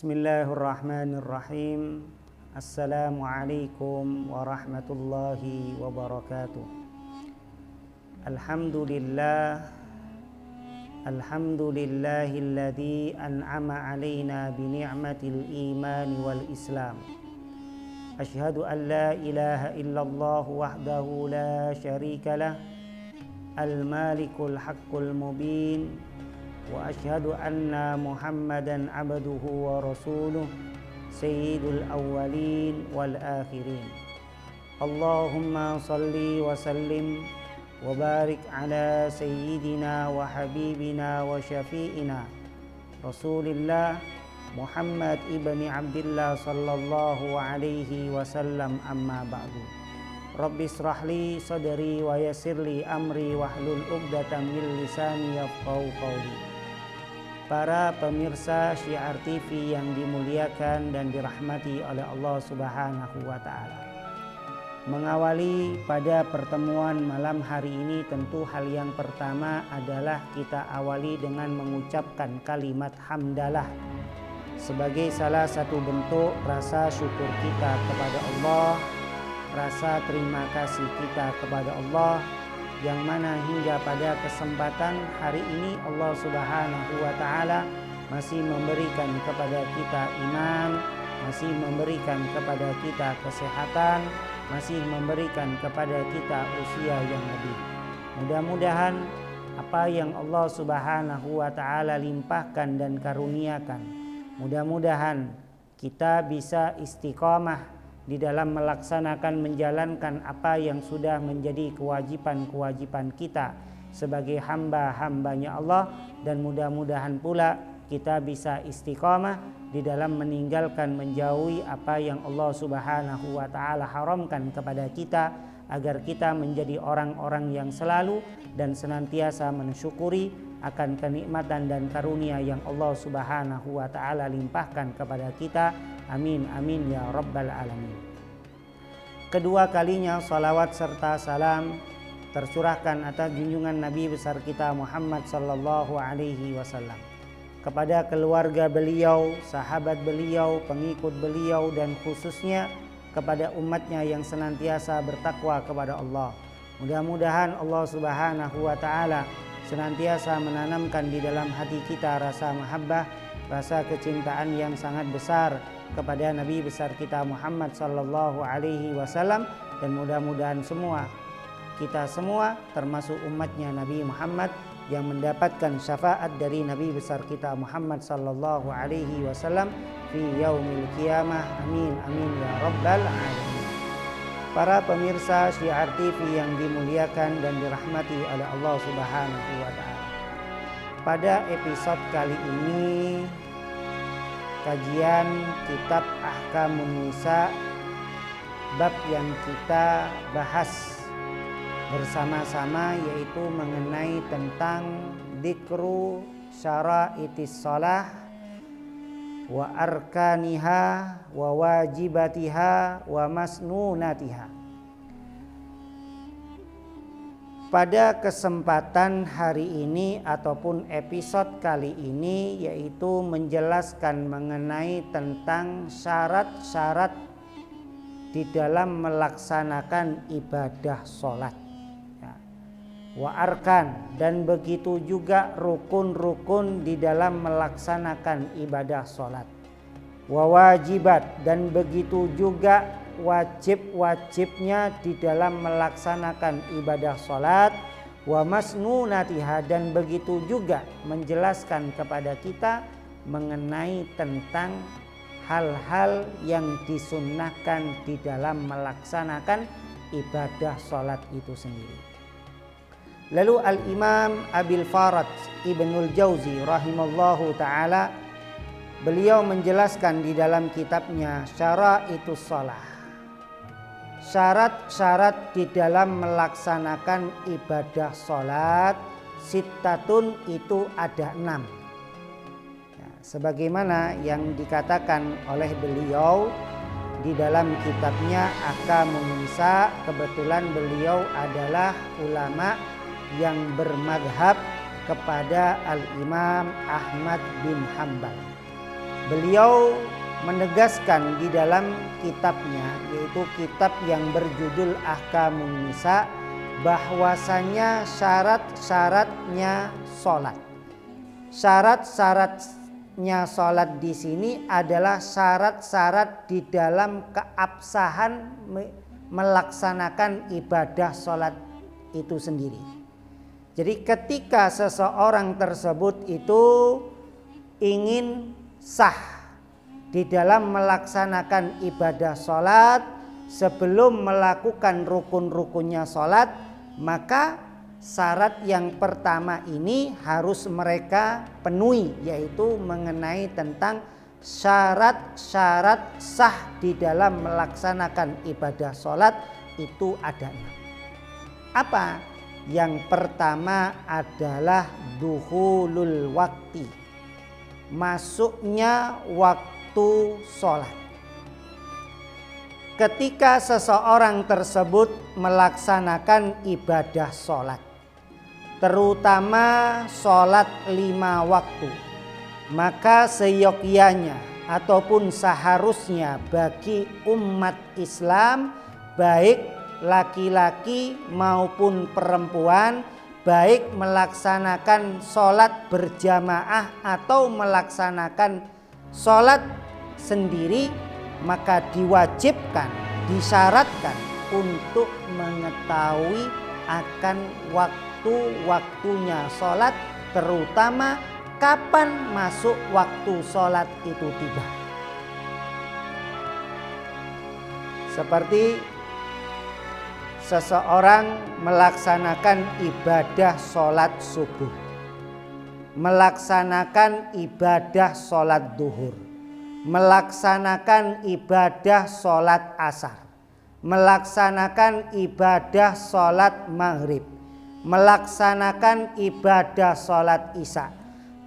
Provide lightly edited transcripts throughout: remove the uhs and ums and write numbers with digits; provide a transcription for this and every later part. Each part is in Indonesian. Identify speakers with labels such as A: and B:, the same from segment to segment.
A: Bismillahirrahmanirrahim. Assalamualaikum warahmatullahi wabarakatuh. Alhamdulillahilladzi an'ama alaina bi ni'matil imani wal islam. Asyhadu an la ilaha illallah wahdahu la syarikalah, al-malikul haqqul mubin. Wa asyhadu anna Muhammadan abduhu wa rasuluh, sayyidul awwalin wal akhirin. Allahumma salli wa sallim wa barik ala sayyidina wa habibina wa syafi'ina Rasulillah Muhammad ibni Abdillah sallallahu alaihi wasallam, amma ba'du. Rabbi israhli sadri wa yassirli amri wahlul 'uqdatam min lisani yafqahu qawli. Para pemirsa Syiar TV yang dimuliakan dan dirahmati oleh Allah Subhanahu wa taala. Mengawali pada pertemuan malam hari ini, tentu hal yang pertama adalah kita awali dengan mengucapkan kalimat hamdalah sebagai salah satu bentuk rasa syukur kita kepada Allah, rasa terima kasih kita kepada Allah, yang mana hingga pada kesempatan hari ini Allah Subhanahu wa taala masih memberikan kepada kita iman, masih memberikan kepada kita kesehatan, masih memberikan kepada kita usia yang lebih. Mudah-mudahan apa yang Allah Subhanahu wa taala limpahkan dan karuniakan, mudah-mudahan kita bisa istiqamah di dalam melaksanakan, menjalankan apa yang sudah menjadi kewajiban-kewajiban kita sebagai hamba-hambanya Allah, dan mudah-mudahan pula kita bisa istiqamah di dalam meninggalkan, menjauhi apa yang Allah Subhanahu wa taala haramkan kepada kita, agar kita menjadi orang-orang yang selalu dan senantiasa mensyukuri akan kenikmatan dan karunia yang Allah Subhanahu wa taala limpahkan kepada kita. Amin amin ya rabbal alamin. Kedua kalinya salawat serta salam tercurahkan atas junjungan Nabi besar kita Muhammad sallallahu alaihi wasallam, kepada keluarga beliau, sahabat beliau, pengikut beliau, dan khususnya kepada umatnya yang senantiasa bertakwa kepada Allah. Mudah-mudahan Allah Subhanahu wa taala senantiasa menanamkan di dalam hati kita rasa mahabbah, rasa kecintaan yang sangat besar kepada Nabi besar kita Muhammad sallallahu alaihi wasallam, dan mudah-mudahan kita semua termasuk umatnya Nabi Muhammad yang mendapatkan syafaat dari Nabi besar kita Muhammad sallallahu alaihi wasallam fi yaumil qiyamah. Amin amin ya rabbal alamin. Para pemirsa Syiar TV yang dimuliakan dan dirahmati oleh Allah Subhanahu wa taala. Pada episode kali ini kajian kitab Ahkamun Nisa, bab yang kita bahas bersama-sama yaitu mengenai tentang dzikru syara'itis shalah wa arkaniha wa wajibatiha wa masnunatiha. Pada kesempatan hari ini ataupun episode kali ini yaitu menjelaskan mengenai tentang syarat-syarat di dalam melaksanakan ibadah sholat, ya. Wa arkan, dan begitu juga rukun-rukun di dalam melaksanakan ibadah sholat. Wa wajibat, dan begitu juga wajib-wajibnya di dalam melaksanakan ibadah sholat. Wa masnunatiha, dan begitu juga menjelaskan kepada kita mengenai tentang hal-hal yang disunnahkan di dalam melaksanakan ibadah sholat itu sendiri. Lalu Al-Imam Abil Faraj Ibnul Jauzi rahimallahu ta'ala, beliau menjelaskan di dalam kitabnya Syara'itus Shalah, syarat-syarat di dalam melaksanakan ibadah sholat sittatun, itu ada 6. Ya, sebagaimana yang dikatakan oleh beliau di dalam kitabnya Ahkamun Nisa, kebetulan beliau adalah ulama yang bermadhab kepada Al-Imam Ahmad bin Hanbal. beliau menegaskan di dalam kitabnya, yaitu kitab yang berjudul Ahkamun Nisa, bahwasanya syarat-syaratnya sholat. Syarat-syaratnya sholat di sini adalah syarat-syarat di dalam keabsahan melaksanakan ibadah sholat itu sendiri. Jadi ketika seseorang tersebut itu ingin sah di dalam melaksanakan ibadah sholat, sebelum melakukan rukun-rukunnya sholat, maka syarat yang pertama ini harus mereka penuhi, yaitu mengenai tentang syarat-syarat sah di dalam melaksanakan ibadah sholat itu ada 6. Apa? Yang pertama adalah duhulul wakti, masuknya waktu sholat. Ketika seseorang tersebut melaksanakan ibadah sholat, terutama sholat 5 waktu, maka seyogyanya ataupun seharusnya bagi umat Islam, baik laki-laki maupun perempuan, baik melaksanakan sholat berjamaah atau melaksanakan sholat sendiri, maka diwajibkan, disyaratkan untuk mengetahui akan waktu-waktunya sholat, terutama kapan masuk waktu sholat itu tiba. Seperti seseorang melaksanakan ibadah sholat subuh, melaksanakan ibadah sholat duhur, melaksanakan ibadah sholat asar, melaksanakan ibadah sholat maghrib, melaksanakan ibadah sholat isya.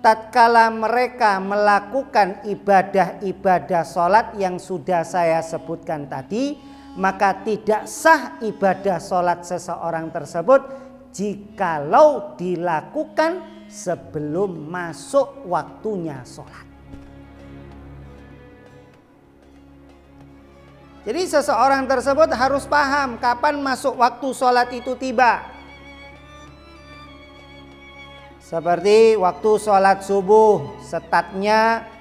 A: Tatkala mereka melakukan ibadah-ibadah sholat yang sudah saya sebutkan tadi, maka tidak sah ibadah sholat seseorang tersebut jikalau dilakukan sebelum masuk waktunya sholat. Jadi seseorang tersebut harus paham kapan masuk waktu sholat itu tiba. Seperti waktu sholat subuh, startnya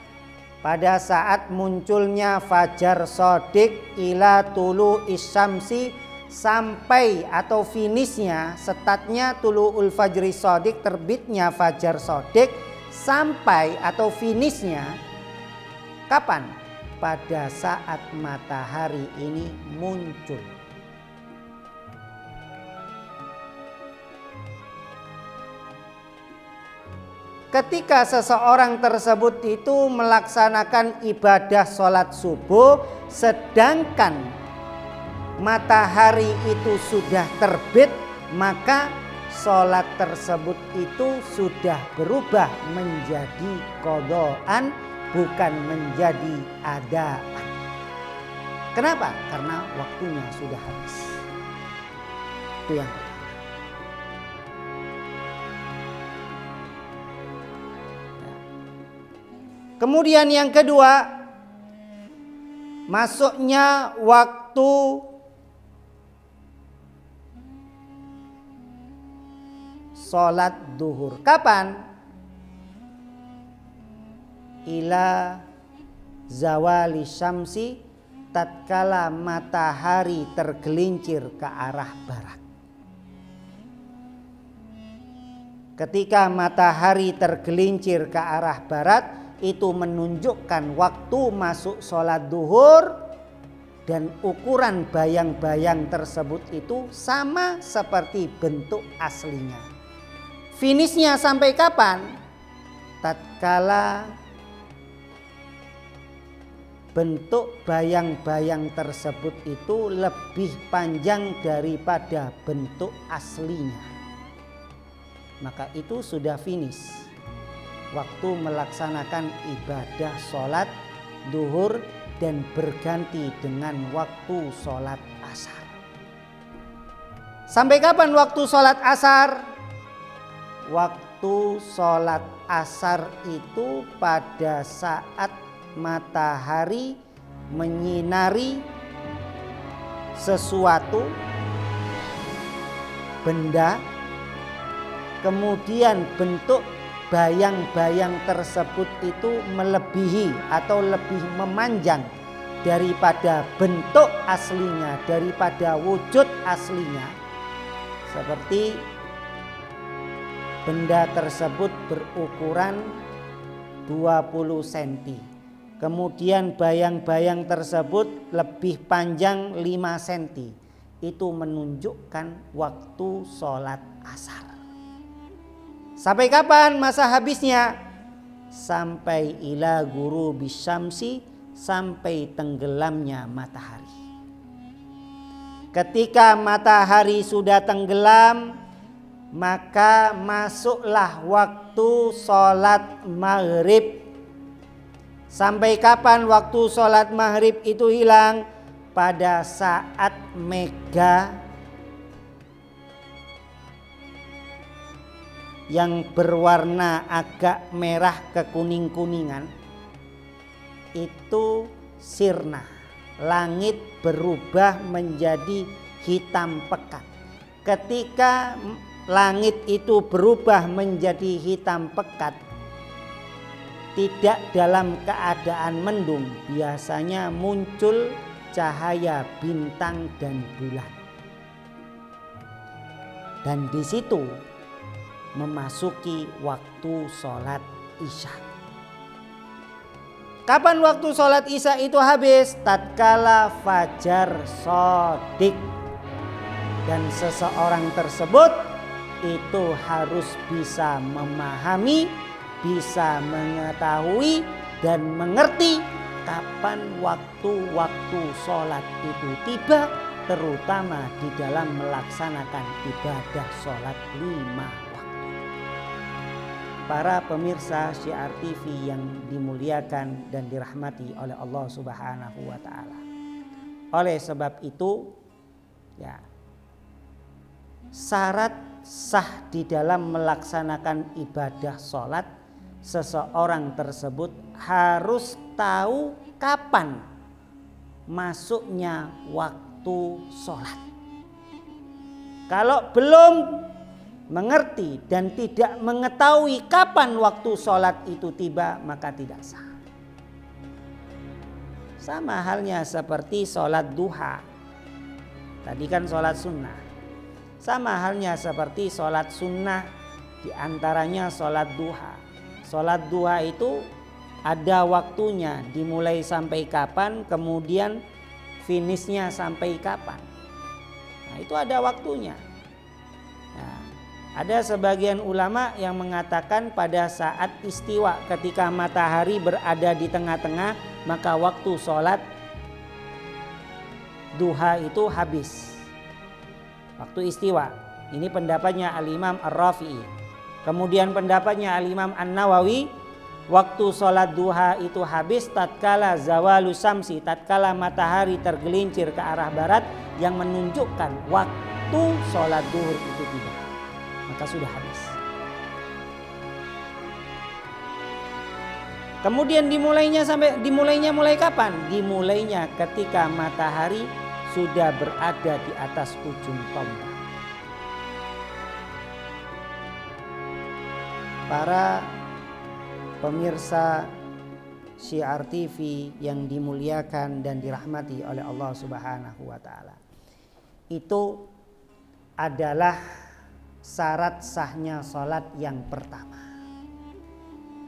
A: pada saat munculnya fajar shodiq ila tulu isyamsi, sampai atau finishnya, startnya tulu'ul fajri shodiq, terbitnya fajar shodiq, sampai atau finishnya kapan? Pada saat matahari ini muncul. Ketika seseorang tersebut itu melaksanakan ibadah sholat subuh, sedangkan matahari itu sudah terbit, maka sholat tersebut itu sudah berubah menjadi qadhaan, bukan menjadi adaan. Kenapa? Karena waktunya sudah habis. Itu yang pertama. Kemudian yang kedua, masuknya waktu sholat duhur. Kapan? Ila zawali syamsi, tatkala matahari tergelincir ke arah barat. Ketika matahari tergelincir ke arah barat, itu menunjukkan waktu masuk sholat duhur, dan ukuran bayang-bayang tersebut itu sama seperti bentuk aslinya. Finishnya sampai kapan? Tatkala bentuk bayang-bayang tersebut itu lebih panjang daripada bentuk aslinya, maka itu sudah finish waktu melaksanakan ibadah sholat duhur dan berganti dengan waktu sholat asar. Sampai kapan waktu sholat asar? Waktu sholat asar itu pada saat matahari menyinari sesuatu benda, kemudian bentuk bayang-bayang tersebut itu melebihi atau lebih memanjang daripada bentuk aslinya, daripada wujud aslinya. Seperti benda tersebut berukuran 20 cm. Kemudian bayang-bayang tersebut lebih panjang 5 cm. Itu menunjukkan waktu sholat asar. Sampai kapan masa habisnya? Sampai ila ghurubi syamsi, sampai tenggelamnya matahari. Ketika matahari sudah tenggelam, maka masuklah waktu sholat maghrib. Sampai kapan waktu sholat maghrib itu hilang? Pada saat mega yang berwarna agak merah kekuning-kuningan itu sirna. Langit berubah menjadi hitam pekat. Ketika langit itu berubah menjadi hitam pekat, tidak dalam keadaan mendung, biasanya muncul cahaya bintang dan bulan. Dan di situ memasuki waktu sholat isya. Kapan waktu sholat isya itu habis? Tatkala fajar shodiq. Dan seseorang tersebut itu harus bisa memahami, bisa mengetahui dan mengerti kapan waktu-waktu sholat itu tiba, terutama di dalam melaksanakan ibadah sholat 5 waktu. Para pemirsa Syiar TV yang dimuliakan dan dirahmati oleh Allah Subhanahu wa Ta'ala. Oleh sebab itu, ya, syarat sah di dalam melaksanakan ibadah sholat, seseorang tersebut harus tahu kapan masuknya waktu sholat. Kalau belum mengerti dan tidak mengetahui kapan waktu sholat itu tiba, maka tidak sah. Sama halnya seperti sholat duha. Tadi kan sholat sunnah. Sama halnya seperti sholat sunnah, diantaranya sholat duha. Sholat duha itu ada waktunya, dimulai sampai kapan, kemudian finishnya sampai kapan. Nah, itu ada waktunya. Nah, ada sebagian ulama yang mengatakan pada saat istiwa, ketika matahari berada di tengah-tengah, maka waktu sholat duha itu habis. Waktu istiwa. Ini pendapatnya Al-Imam Ar-Rafi'i. Kemudian pendapatnya Al-Imam An-Nawawi, waktu sholat duha itu habis tatkala zawalu samsi, tatkala matahari tergelincir ke arah barat, yang menunjukkan waktu sholat duhur itu tiba. Maka sudah habis. Kemudian dimulainya mulai kapan? Dimulainya ketika matahari sudah berada di atas ujung tombak. Para pemirsa Syiar TV yang dimuliakan dan dirahmati oleh Allah Subhanahu wa Ta'ala, itu adalah syarat sahnya sholat yang pertama.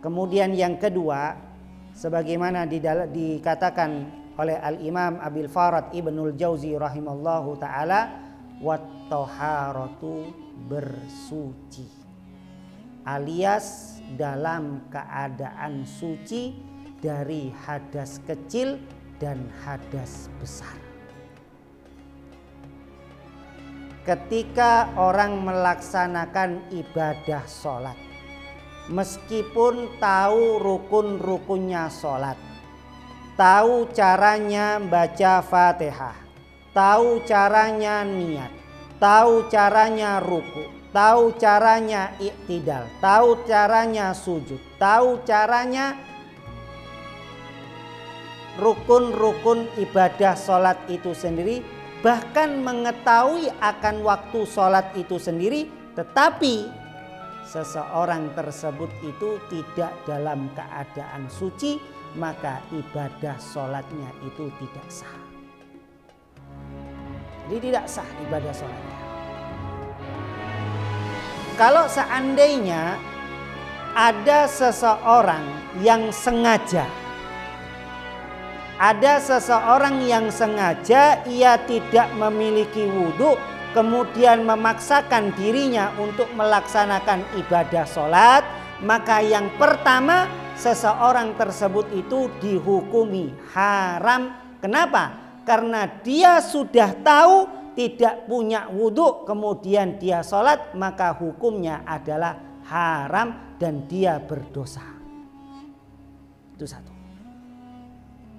A: Kemudian yang kedua, sebagaimana dikatakan oleh Al-Imam Abil Farad Ibnul Jauzi rahimallahu ta'ala, wat-taharatu, bersuci, alias dalam keadaan suci dari hadas kecil dan hadas besar. Ketika orang melaksanakan ibadah sholat, meskipun tahu rukun-rukunnya sholat, tahu caranya baca Fatihah, tahu caranya niat, tahu caranya ruku, tahu caranya iktidal, tahu caranya sujud, tahu caranya rukun-rukun ibadah sholat itu sendiri, bahkan mengetahui akan waktu sholat itu sendiri, tetapi seseorang tersebut itu tidak dalam keadaan suci, maka ibadah sholatnya itu tidak sah. Jadi tidak sah ibadah sholatnya. Kalau seandainya ada seseorang yang sengaja, ia tidak memiliki wudhu, kemudian memaksakan dirinya untuk melaksanakan ibadah sholat, maka yang pertama seseorang tersebut itu dihukumi haram. Kenapa? Karena dia sudah tahu tidak punya wudhu, kemudian dia sholat, maka hukumnya adalah haram dan dia berdosa. Itu satu.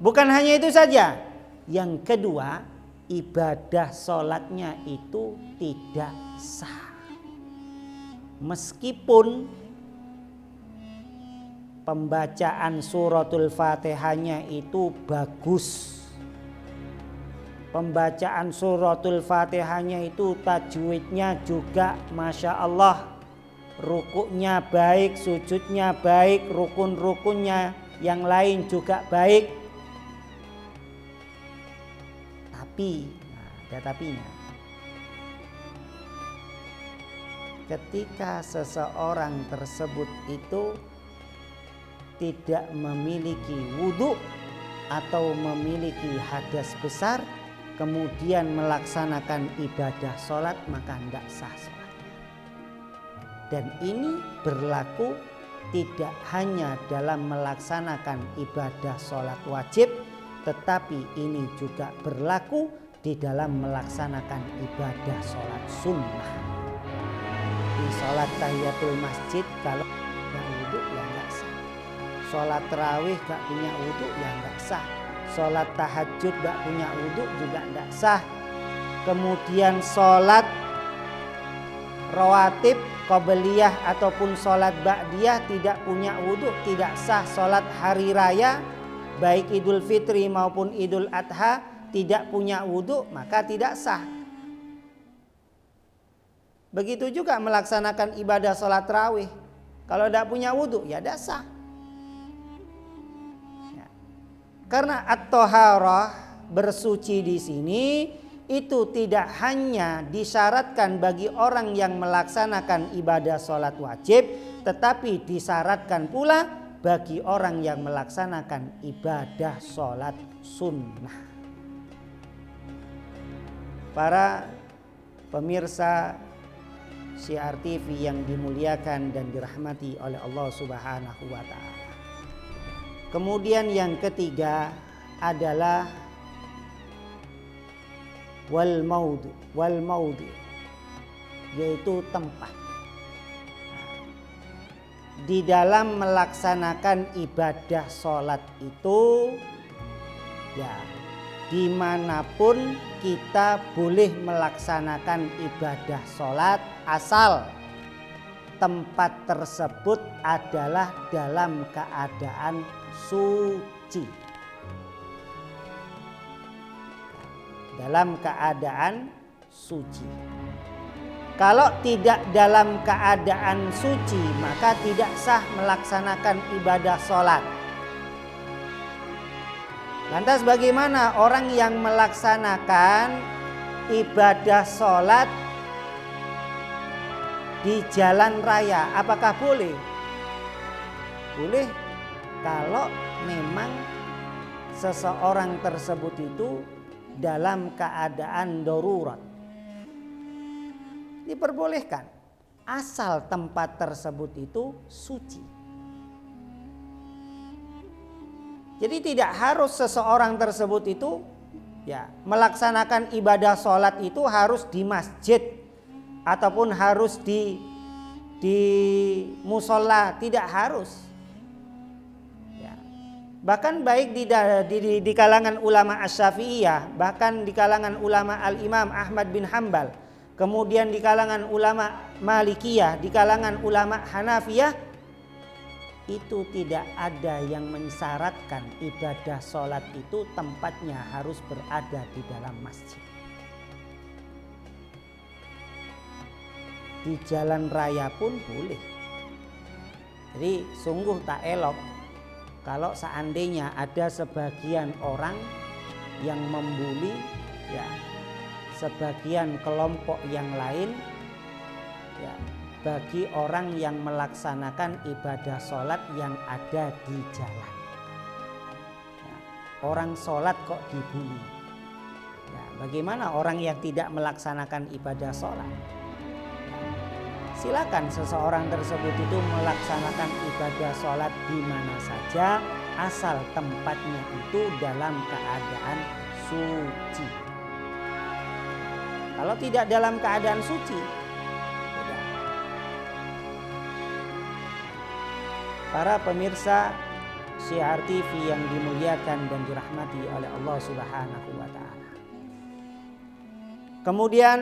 A: Bukan hanya itu saja. Yang kedua, ibadah sholatnya itu tidak sah. Meskipun pembacaan suratul Fatihahnya itu bagus, pembacaan suratul Fatihahnya itu tajwidnya juga Masya Allah, rukuknya baik, sujudnya baik, rukun-rukunnya yang lain juga baik. Tapi, ada tapinya. Ketika seseorang tersebut itu tidak memiliki wudhu atau memiliki hadas besar, kemudian melaksanakan ibadah sholat, maka tidak sah sholatnya. Dan ini berlaku tidak hanya dalam melaksanakan ibadah sholat wajib, tetapi ini juga berlaku di dalam melaksanakan ibadah sholat sunnah. Di sholat tahiyatul masjid kalau nggak wudhu ya nggak sah. Sholat tarawih nggak punya wudhu ya nggak sah. Sholat tahajud gak punya wudhu juga tidak sah. Kemudian sholat rawatib, qobliyah ataupun sholat ba'diyah tidak punya wudhu tidak sah. Sholat hari raya baik Idul Fitri maupun Idul Adha tidak punya wudhu maka tidak sah. Begitu juga melaksanakan ibadah sholat tarawih, kalau tidak punya wudhu ya tidak sah. Karena at-thaharah, bersuci di sini itu tidak hanya disyaratkan bagi orang yang melaksanakan ibadah sholat wajib, tetapi disyaratkan pula bagi orang yang melaksanakan ibadah sholat sunnah. Para pemirsa Syiar TV yang dimuliakan dan dirahmati oleh Allah Subhanahu wa Ta'ala. Kemudian yang ketiga adalah wal maudi, yaitu tempat. Di dalam melaksanakan ibadah sholat itu ya dimanapun kita boleh melaksanakan ibadah sholat asal tempat tersebut adalah dalam keadaan suci. Dalam keadaan suci. Kalau tidak dalam keadaan suci, maka tidak sah melaksanakan ibadah sholat. Lantas bagaimana orang yang melaksanakan ibadah sholat di jalan raya? Apakah boleh? Boleh kalau memang seseorang tersebut itu dalam keadaan darurat. Diperbolehkan asal tempat tersebut itu suci. Jadi tidak harus seseorang tersebut itu ya melaksanakan ibadah sholat itu harus di masjid ataupun harus di musola, tidak harus. Ya. Bahkan baik di kalangan ulama Asy-Syafi'iyah, bahkan di kalangan ulama Al-Imam Ahmad bin Hambal, kemudian di kalangan ulama Malikiyah, di kalangan ulama Hanafiyah, itu tidak ada yang mensyaratkan ibadah sholat itu tempatnya harus berada di dalam masjid. Di jalan raya pun boleh. Jadi sungguh tak elok kalau seandainya ada sebagian orang yang membuli ya sebagian kelompok yang lain ya bagi orang yang melaksanakan ibadah sholat yang ada di jalan. Ya, orang sholat kok dibuli. Ya, bagaimana orang yang tidak melaksanakan ibadah sholat? Silakan seseorang tersebut itu melaksanakan ibadah sholat di mana saja asal tempatnya itu dalam keadaan suci. Kalau tidak dalam keadaan suci, tidak. Para pemirsa Syiar TV yang dimuliakan dan dirahmati oleh Allah Subhanahu wa taala. Kemudian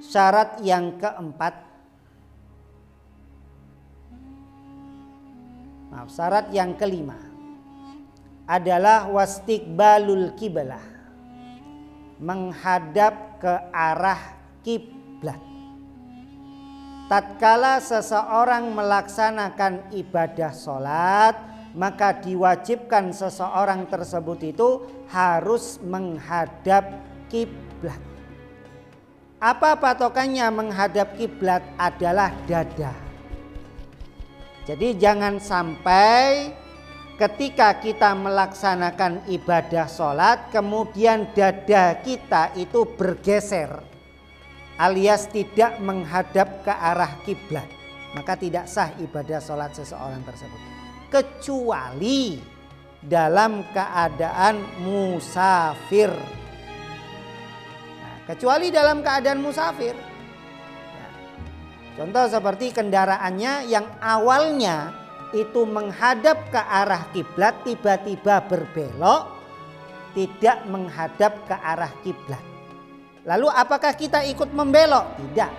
A: syarat yang keempat, syarat yang kelima adalah wastiqbalul qiblah, menghadap ke arah kiblat. Tatkala seseorang melaksanakan ibadah sholat, maka diwajibkan seseorang tersebut itu harus menghadap kiblat. Apa patokannya menghadap kiblat? Adalah dada. Jadi jangan sampai ketika kita melaksanakan ibadah sholat kemudian dada kita itu bergeser alias tidak menghadap ke arah kiblat, maka tidak sah ibadah sholat seseorang tersebut kecuali dalam keadaan musafir. Kecuali dalam keadaan musafir. Contoh seperti kendaraannya yang awalnya itu menghadap ke arah kiblat tiba-tiba berbelok tidak menghadap ke arah kiblat. Lalu apakah kita ikut membelok? Tidak.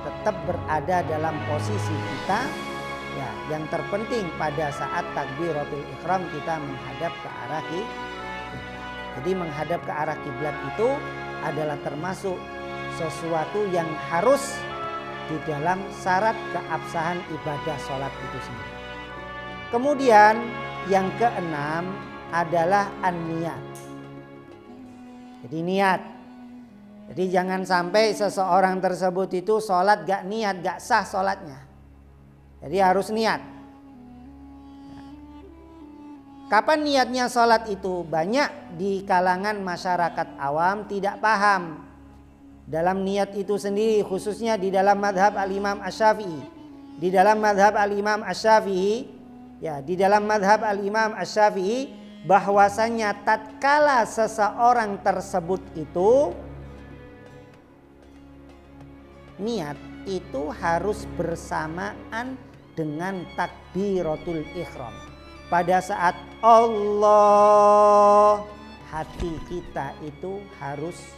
A: Tetap berada dalam posisi kita. Ya, yang terpenting pada saat takbiratul ihram kita menghadap ke arah kiblat. Jadi menghadap ke arah kiblat itu adalah termasuk sesuatu yang harus di dalam syarat keabsahan ibadah sholat itu sendiri. Kemudian yang keenam adalah an-niyat. Jadi niat. Jadi jangan sampai seseorang tersebut itu sholat gak niat, gak sah sholatnya. Jadi harus niat. Kapan niatnya sholat itu? Banyak di kalangan masyarakat awam tidak paham dalam niat itu sendiri, khususnya di dalam madhab al-imam asy-Syafi'i. Di dalam madhab al-imam asy-Syafi'i, ya di dalam madhab al-imam asy-Syafi'i bahwasanya tatkala seseorang tersebut itu niat itu harus bersamaan dengan takbiratul ihram. Pada saat Allah, hati kita itu harus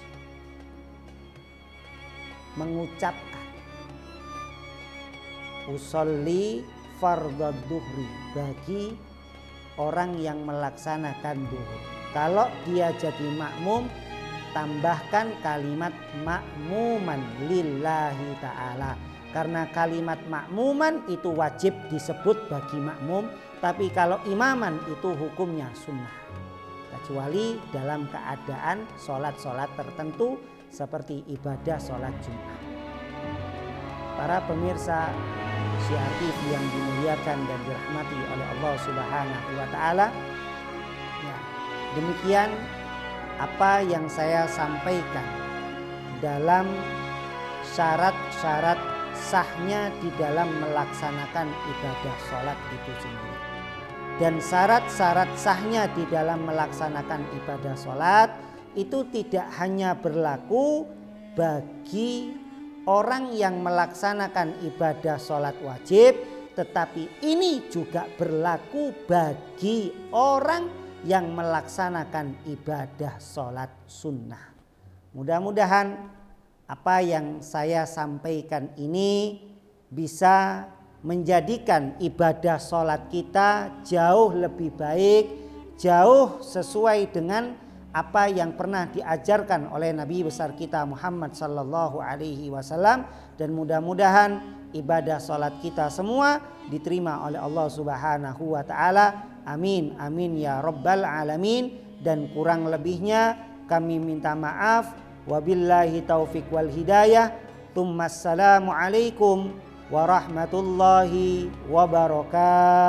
A: mengucapkan usolli fardhu duhri bagi orang yang melaksanakan duhur. Kalau dia jadi makmum, tambahkan kalimat makmuman lillahi ta'ala. Karena kalimat makmuman itu wajib disebut bagi makmum, tapi kalau imaman itu hukumnya sunnah. Kecuali dalam keadaan sholat-sholat tertentu seperti ibadah sholat Jumat. Para pemirsa Syiar TV yang dimuliakan dan dirahmati oleh Allah Subhanahu wa taala. Ya, demikian apa yang saya sampaikan dalam syarat-syarat sahnya di dalam melaksanakan ibadah sholat itu sendiri. Dan syarat-syarat sahnya di dalam melaksanakan ibadah sholat itu tidak hanya berlaku bagi orang yang melaksanakan ibadah sholat wajib, tetapi ini juga berlaku bagi orang yang melaksanakan ibadah sholat sunnah. Mudah-mudahan apa yang saya sampaikan ini bisa menjadikan ibadah sholat kita jauh lebih baik, jauh sesuai dengan apa yang pernah diajarkan oleh Nabi besar kita Muhammad sallallahu alaihi wasallam, dan mudah-mudahan ibadah sholat kita semua diterima oleh Allah Subhanahu wa taala. Amin amin ya rabbal alamin. Dan kurang lebihnya kami minta maaf. Wabillahi taufiq wal hidayah. Assalamu alaikum warahmatullahi wabarakatuh.